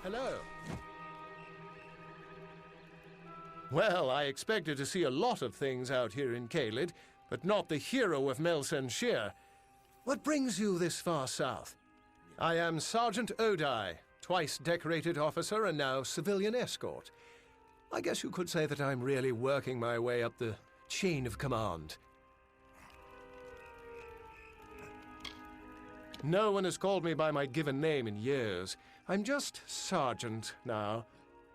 Hello. Well, I expected to see a lot of things out here in Caelid, but not the hero of Melsenshire. What brings you this far south? I am Sergeant Odai, twice decorated officer and now civilian escort. I guess you could say that I'm really working my way up the chain of command. No one has called me by my given name in years. I'm just Sergeant now.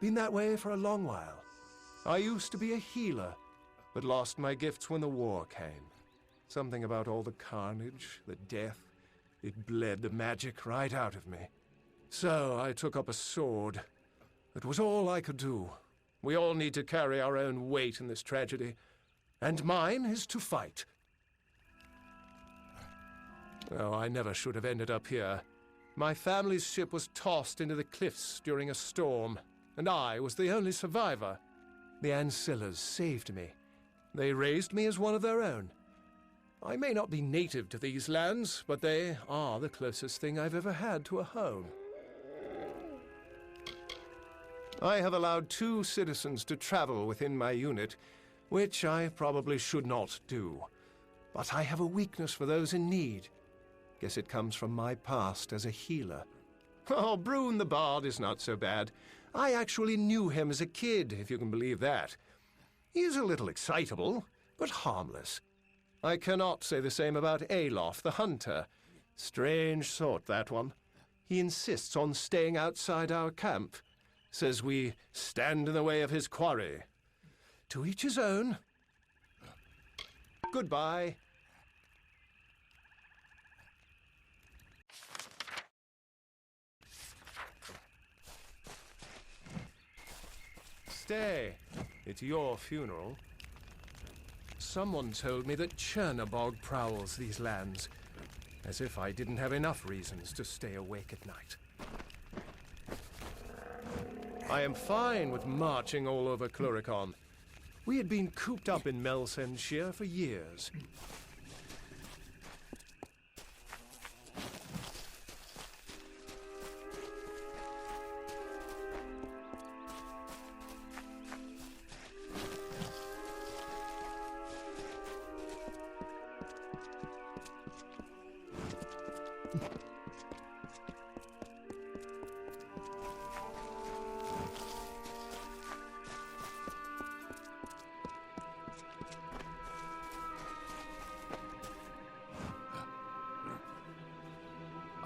Been that way for a long while. I used to be a healer, but lost my gifts when the war came. Something about all the carnage, the death, it bled the magic right out of me. So I took up a sword. It was all I could do. We all need to carry our own weight in this tragedy, and mine is to fight. Oh, I never should have ended up here. My family's ship was tossed into the cliffs during a storm, and I was the only survivor. The Ancillas saved me. They raised me as one of their own. I may not be native to these lands, but they are the closest thing I've ever had to a home. I have allowed 2 citizens to travel within my unit, which I probably should not do. But I have a weakness for those in need. Guess it comes from my past as a healer. Oh, Brun the Bard is not so bad. I actually knew him as a kid, if you can believe that. He's a little excitable, but harmless. I cannot say the same about Alof the Hunter. Strange sort, that one. He insists on staying outside our camp. Says we stand in the way of his quarry. To each his own. Goodbye. Stay. It's your funeral. Someone told me that Chernobog prowls these lands. As if I didn't have enough reasons to stay awake at night. I am fine with marching all over Cluricon. We had been cooped up in Melsenshire for years.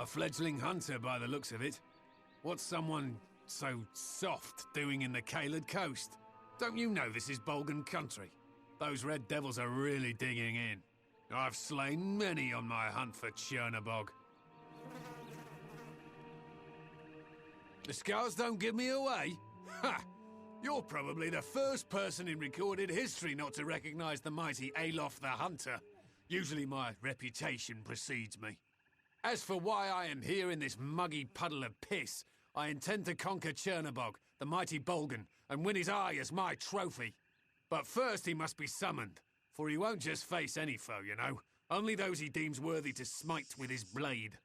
A fledgling hunter by the looks of it. What's someone so soft doing in the Caelid coast? Don't you know this is Bolgan country? Those red devils are really digging in. I've slain many on my hunt for Chernobog. The scars don't give me away? Ha! You're probably the first person in recorded history not to recognize the mighty Alof the Hunter. Usually my reputation precedes me. As for why I am here in this muggy puddle of piss, I intend to conquer Chernobog, the mighty Bolgan, and win his eye as my trophy. But first he must be summoned, for he won't just face any foe, you know. Only those he deems worthy to smite with his blade.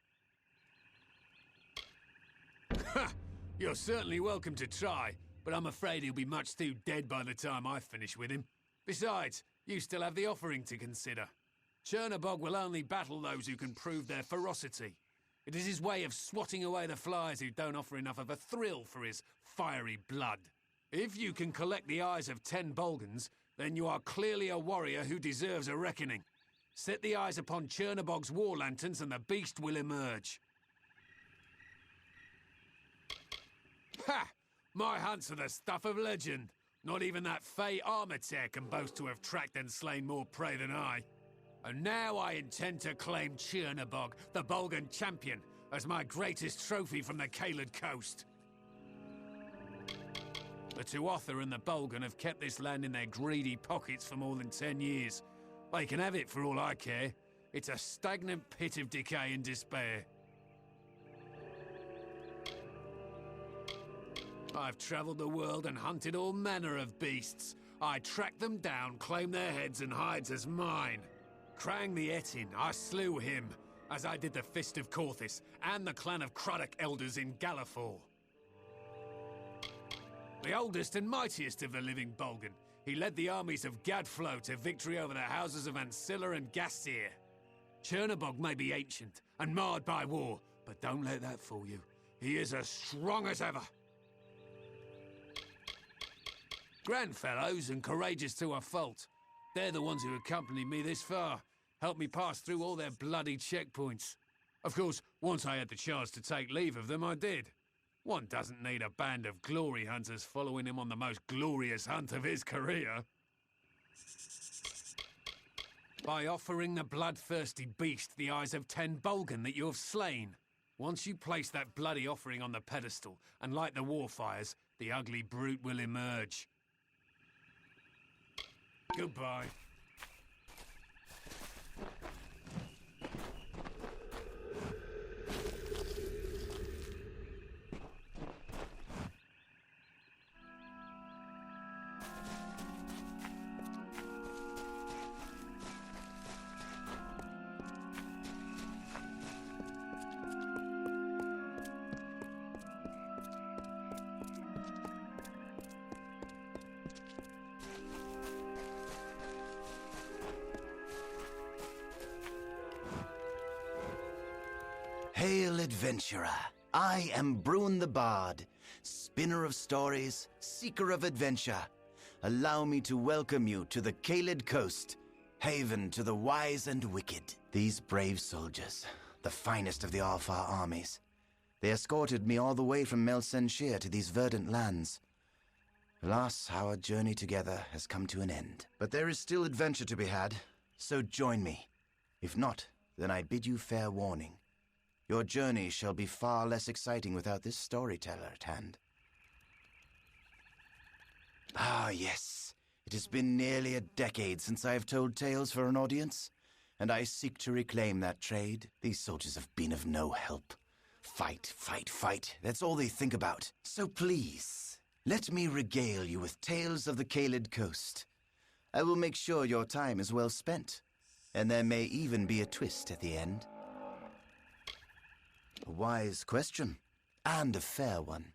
Ha! You're certainly welcome to try, but I'm afraid he'll be much too dead by the time I finish with him. Besides, you still have the offering to consider. Chernobog will only battle those who can prove their ferocity. It is his way of swatting away the flies who don't offer enough of a thrill for his fiery blood. If you can collect the eyes of 10 Bolgans, then you are clearly a warrior who deserves a reckoning. Set the eyes upon Chernobog's war lanterns and the beast will emerge. Ha! My hunts are the stuff of legend. Not even that fey armor tear can boast to have tracked and slain more prey than I. And now I intend to claim Chernobog, the Bolgan champion, as my greatest trophy from the Caelid coast. The Tuatha and the Bolgan have kept this land in their greedy pockets for more than 10 years. They can have it for all I care. It's a stagnant pit of decay and despair. I've traveled the world and hunted all manner of beasts. I tracked them down, claimed their heads and hides as mine. Krang the Etin, I slew him. as I did the Fist of Corthis and the clan of Craddock Elders in Gallifall. The oldest and mightiest of the living Bolgan, he led the armies of Gadflo to victory over the houses of Ancilla and Gastir. Chernobog may be ancient and marred by war, but don't let that fool you. He is as strong as ever. Grand fellows and courageous to a fault. They're the ones who accompanied me this far, helped me pass through all their bloody checkpoints. Of course, once I had the chance to take leave of them, I did. One doesn't need a band of glory hunters following him on the most glorious hunt of his career. By offering the bloodthirsty beast the eyes of 10 Bolgan that you have slain. Once you place that bloody offering on the pedestal and light the war fires, the ugly brute will emerge. Goodbye. Hail, adventurer! I am Brun the Bard, spinner of stories, seeker of adventure. Allow me to welcome you to the Caelid Coast, haven to the wise and wicked. These brave soldiers, the finest of the Alfar armies. They escorted me all the way from Melsenshir to these verdant lands. Alas, our journey together has come to an end. But there is still adventure to be had, so join me. If not, then I bid you fair warning. Your journey shall be far less exciting without this storyteller at hand. Ah, yes. It has been nearly a decade since I have told tales for an audience, and I seek to reclaim that trade. These soldiers have been of no help. Fight, fight, fight. That's all they think about. So please, let me regale you with tales of the Caelid Coast. I will make sure your time is well spent, and there may even be a twist at the end. A wise question, and a fair one.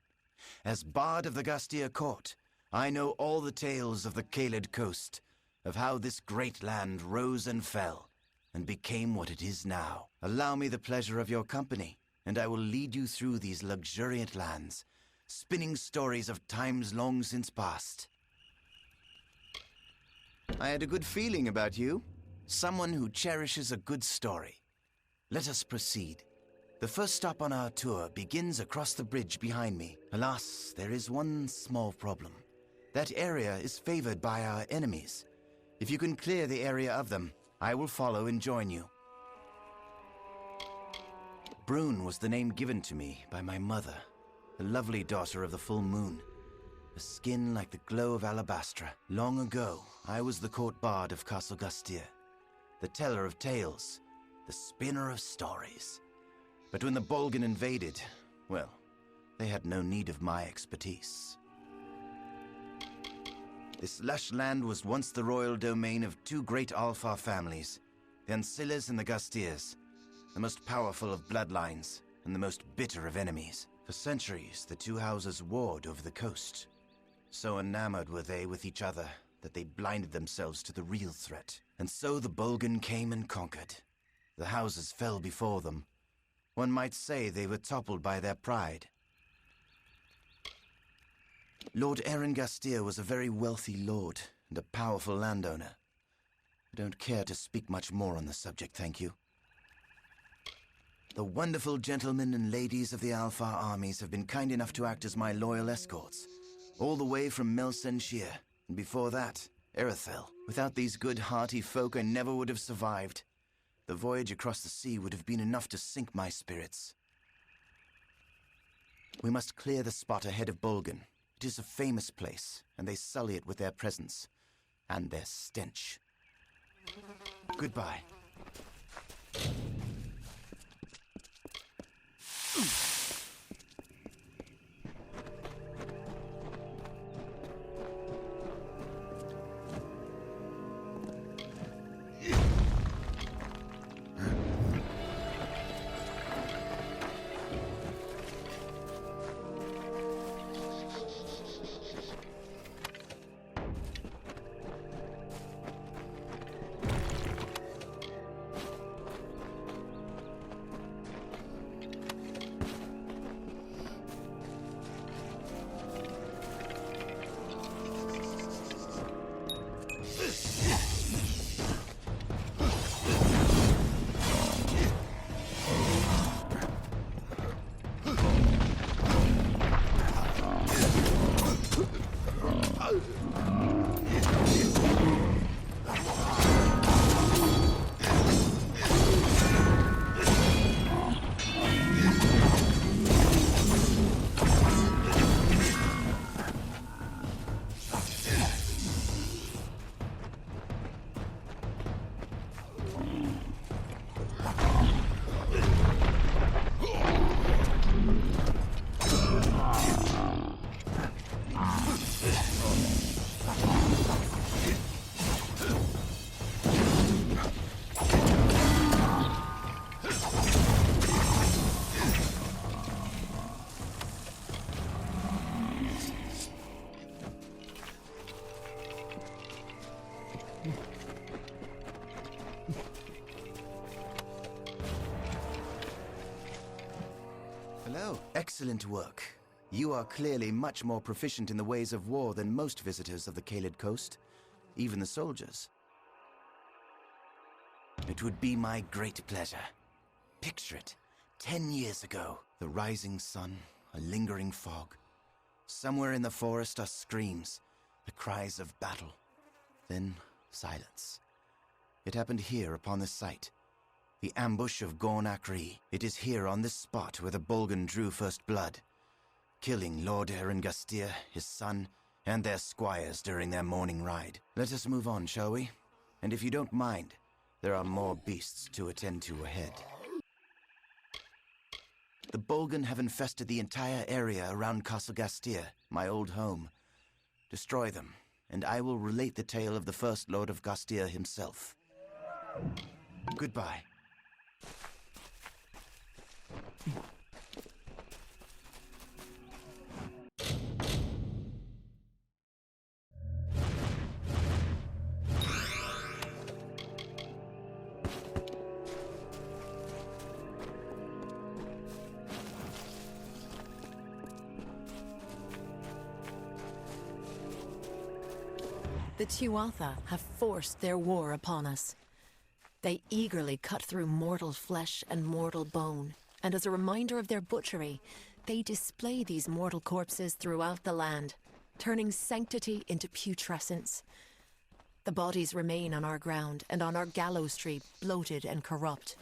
As Bard of the Gastir Court, I know all the tales of the Caelid Coast, of how this great land rose and fell, and became what it is now. Allow me the pleasure of your company, and I will lead you through these luxuriant lands, spinning stories of times long since past. I had a good feeling about you. Someone who cherishes a good story. Let us proceed. The first stop on our tour begins across the bridge behind me. Alas, there is one small problem. That area is favored by our enemies. If you can clear the area of them, I will follow and join you. Brun was the name given to me by my mother, the lovely daughter of the full moon. A skin like the glow of alabastra. Long ago, I was the court bard of Castle Gastir, the teller of tales, the spinner of stories. But when the Bolgan invaded, well, they had no need of my expertise. This lush land was once the royal domain of two great Alfar families, the Ancillas and the Gastirs, the most powerful of bloodlines and the most bitter of enemies. For centuries, the two houses warred over the coast. So enamored were they with each other that they blinded themselves to the real threat. And so the Bolgan came and conquered. The houses fell before them. One might say they were toppled by their pride. Lord Aaron Gastir was a very wealthy lord and a powerful landowner. I don't care to speak much more on the subject, thank you. The wonderful gentlemen and ladies of the Alfar armies have been kind enough to act as my loyal escorts, all the way from Melsenshir, and before that, Erethel. Without these good, hearty folk, I never would have survived. The voyage across the sea would have been enough to sink my spirits. We must clear the spot ahead of Bolgan. It is a famous place, and they sully it with their presence and their stench. Goodbye. Hello. Excellent work. You are clearly much more proficient in the ways of war than most visitors of the Kaled Coast, even the soldiers. It would be my great pleasure. Picture it. 10 years ago, the rising sun, a lingering fog. Somewhere in the forest are screams, the cries of battle. Then, silence. It happened here upon this site. The ambush of Gorn Akri. It is here on this spot where the Bolgan drew first blood, killing Lord Erengastir, his son, and their squires during their morning ride. Let us move on, shall we? And if you don't mind, there are more beasts to attend to ahead. The Bolgan have infested the entire area around Castle Gastir, my old home. Destroy them, and I will relate the tale of the first Lord of Gastir himself. Goodbye. The Tuatha have forced their war upon us. They eagerly cut through mortal flesh and mortal bone, and as a reminder of their butchery, they display these mortal corpses throughout the land, turning sanctity into putrescence. The bodies remain on our ground and on our gallows tree, bloated and corrupt.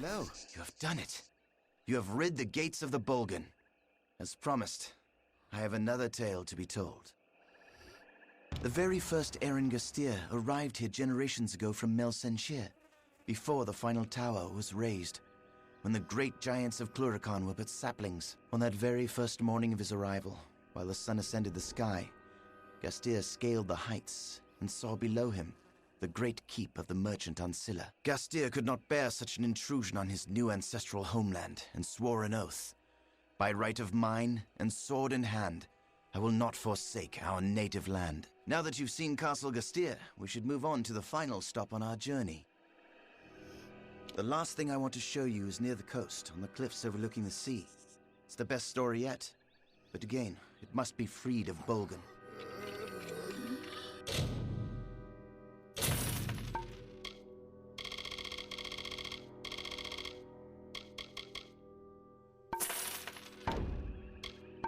Hello, you have done it. You have rid the gates of the Bolgan. As promised, I have another tale to be told. The very first Eren Gastir arrived here generations ago from Mel Senshir, before the final tower was raised, when the great giants of Cluracan were but saplings. On that very first morning of his arrival, while the sun ascended the sky, Gastir scaled the heights and saw below him the great keep of the merchant Ancilla. Gastir could not bear such an intrusion on his new ancestral homeland, and swore an oath. By right of mine, and sword in hand, I will not forsake our native land. Now that you've seen Castle Gastir, we should move on to the final stop on our journey. The last thing I want to show you is near the coast, on the cliffs overlooking the sea. It's the best story yet, but again, it must be freed of Bolgan.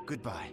Goodbye.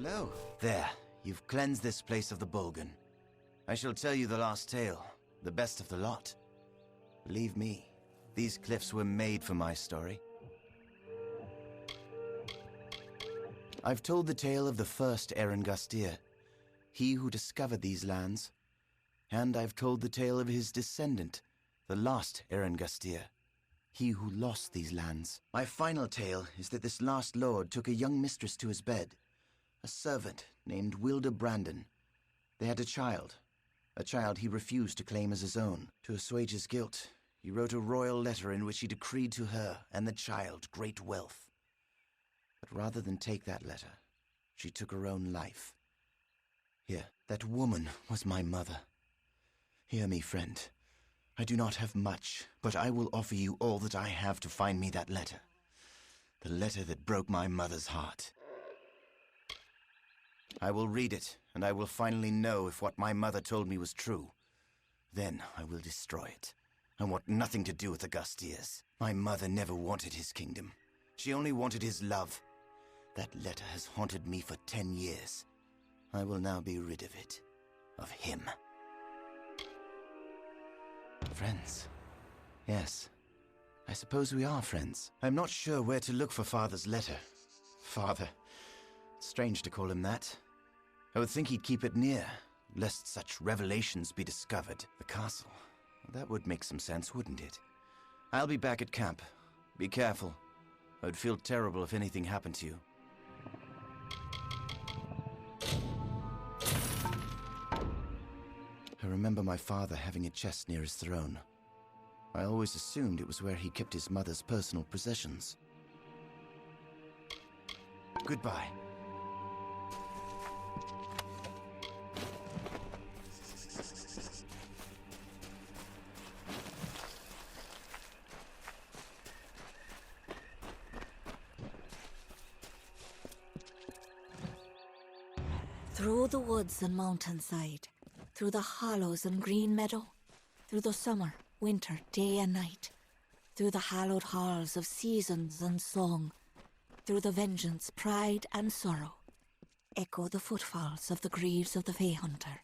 Hello. There, you've cleansed this place of the Bolgan. I shall tell you the last tale, the best of the lot. Believe me, these cliffs were made for my story. I've told the tale of the first Erengustir, he who discovered these lands. And I've told the tale of his descendant, the last Erengustir, he who lost these lands. My final tale is that this last lord took a young mistress to his bed, a servant named Wilda Brandon. They had a child he refused to claim as his own. To assuage his guilt, he wrote a royal letter in which he decreed to her and the child great wealth. But rather than take that letter, she took her own life. Here, that woman was my mother. Hear me, friend. I do not have much, but I will offer you all that I have to find me that letter. The letter that broke my mother's heart. I will read it, and I will finally know if what my mother told me was true. Then I will destroy it. I want nothing to do with Augustias. My mother never wanted his kingdom. She only wanted his love. That letter has haunted me for 10 years. I will now be rid of it. Of him. Friends. Yes. I suppose we are friends. I'm not sure where to look for Father's letter. Father. Strange to call him that. I would think he'd keep it near, lest such revelations be discovered. The castle. That would make some sense, wouldn't it? I'll be back at camp. Be careful. I would feel terrible if anything happened to you. I remember my father having a chest near his throne. I always assumed it was where he kept his mother's personal possessions. Goodbye. Through the woods and mountainside, through the hollows and green meadow, through the summer, winter, day and night, through the hallowed halls of seasons and song, through the vengeance, pride and sorrow, echo the footfalls of the greaves of the Fey Hunter.